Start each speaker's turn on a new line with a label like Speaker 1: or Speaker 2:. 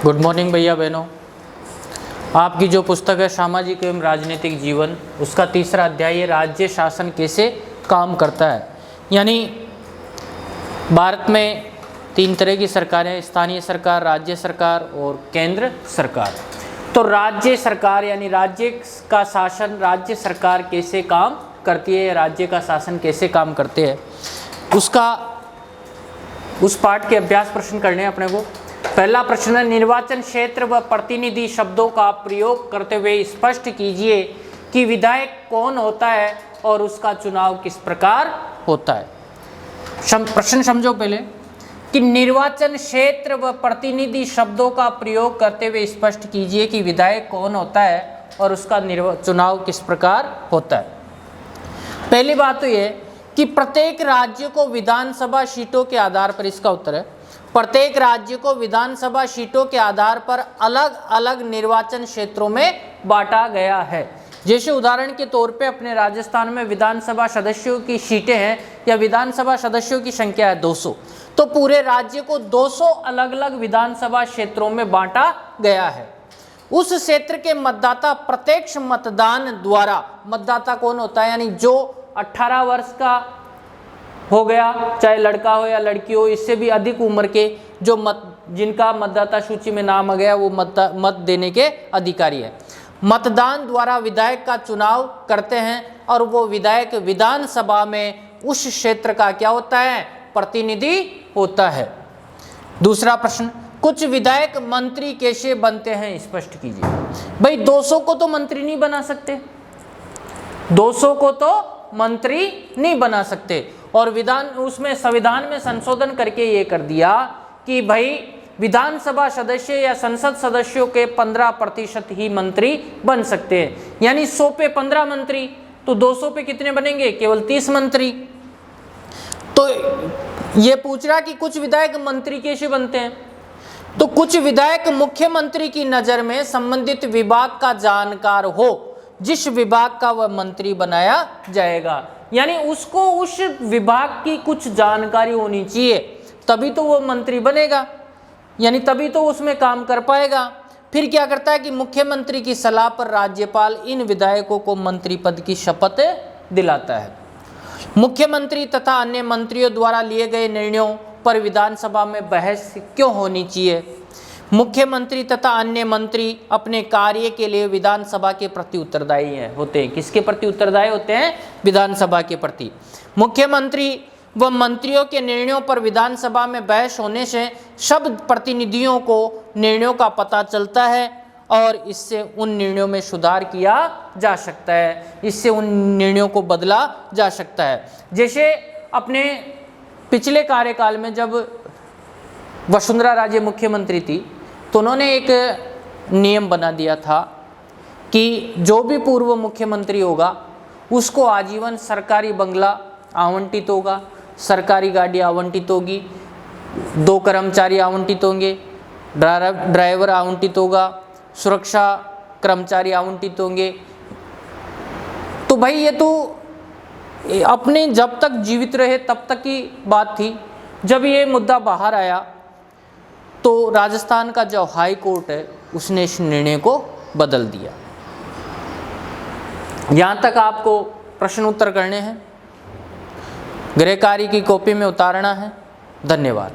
Speaker 1: Good morning भैया बहनों। आपकी जो पुस्तक है सामाजिक एवं राजनीतिक जीवन, उसका तीसरा अध्याय है राज्य शासन कैसे काम करता है। यानी भारत में 3 तरह की सरकारें, स्थानीय सरकार, राज्य सरकार और केंद्र सरकार। तो राज्य सरकार यानी राज्य का शासन, राज्य सरकार कैसे काम करती है, राज्य का शासन कैसे काम करते हैं, उस पाठ के अभ्यास प्रश्न करने हैं अपने को। पहला प्रश्न है, निर्वाचन क्षेत्र व प्रतिनिधि शब्दों का प्रयोग करते हुए स्पष्ट कीजिए कि विधायक कौन होता है और उसका चुनाव किस प्रकार होता है। प्रश्न समझो पहले कि निर्वाचन क्षेत्र व प्रतिनिधि शब्दों का प्रयोग करते हुए स्पष्ट कीजिए कि विधायक कौन होता है और उसका चुनाव किस प्रकार होता है। पहली बात तो ये कि प्रत्येक राज्य को विधानसभा सीटों के आधार पर, इसका उत्तर है प्रत्येक राज्य को विधानसभा सीटों के आधार पर अलग अलग निर्वाचन क्षेत्रों में बांटा गया है। जैसे उदाहरण के तौर पे अपने राजस्थान में विधानसभा सदस्यों की सीटें हैं या विधानसभा सदस्यों की संख्या है 200, तो पूरे राज्य को 200 अलग अलग विधानसभा क्षेत्रों में बांटा गया है। उस क्षेत्र के मतदाता प्रत्यक्ष मतदान द्वारा, मतदाता कौन होता है यानी जो 18 वर्ष का हो गया, चाहे लड़का हो या लड़की हो, इससे भी अधिक उम्र के जो जिनका मतदाता सूची में नाम आ गया वो मत देने के अधिकारी है। मतदान द्वारा विधायक का चुनाव करते हैं और वो विधायक विधानसभा में उस क्षेत्र का क्या होता है, प्रतिनिधि होता है। दूसरा प्रश्न, कुछ विधायक मंत्री कैसे बनते हैं, स्पष्ट कीजिए। भाई 200 को तो मंत्री नहीं बना सकते, 200 को तो मंत्री नहीं बना सकते, और उसमें संविधान में संशोधन करके ये कर दिया कि भाई विधानसभा सदस्य या संसद सदस्यों के 15% ही मंत्री बन सकते हैं। यानी 100 पे 15 मंत्री, तो 200 पे कितने बनेंगे, केवल 30 मंत्री। तो ये पूछ रहा कि कुछ विधायक मंत्री कैसे बनते हैं। तो कुछ विधायक मुख्यमंत्री की नजर में संबंधित विभाग का जानकार हो, जिस विभाग का वह मंत्री बनाया जाएगा। यानी उसको उस विभाग की कुछ जानकारी होनी चाहिए, तभी तो वो मंत्री बनेगा, यानी तभी तो उसमें काम कर पाएगा। फिर क्या करता है कि मुख्यमंत्री की सलाह पर राज्यपाल इन विधायकों को मंत्री पद की शपथ दिलाता है। मुख्यमंत्री तथा अन्य मंत्रियों द्वारा लिए गए निर्णयों पर विधानसभा में बहस क्यों होनी चाहिए। मुख्यमंत्री तथा अन्य मंत्री अपने कार्य के लिए विधानसभा के प्रति उत्तरदायी होते हैं। किसके प्रति उत्तरदायी होते हैं, विधानसभा के प्रति। मुख्यमंत्री व मंत्रियों के निर्णयों पर विधानसभा में बहस होने से सब प्रतिनिधियों को निर्णयों का पता चलता है और इससे उन निर्णयों में सुधार किया जा सकता है, इससे उन निर्णयों को बदला जा सकता है। जैसे अपने पिछले कार्यकाल में जब वसुंधरा राजे मुख्यमंत्री थी, तो उन्होंने एक नियम बना दिया था कि जो भी पूर्व मुख्यमंत्री होगा उसको आजीवन सरकारी बंगला आवंटित होगा, सरकारी गाड़ी आवंटित होगी, 2 कर्मचारी आवंटित होंगे, ड्राइवर आवंटित होगा, सुरक्षा कर्मचारी आवंटित होंगे। तो भाई ये तो अपने जब तक जीवित रहे तब तक की बात थी। जब ये मुद्दा बाहर आया तो राजस्थान का जो हाई कोर्ट है उसने इस निर्णय को बदल दिया। यहाँ तक आपको प्रश्न उत्तर करने हैं, गृह कार्य की कॉपी में उतारना है। धन्यवाद।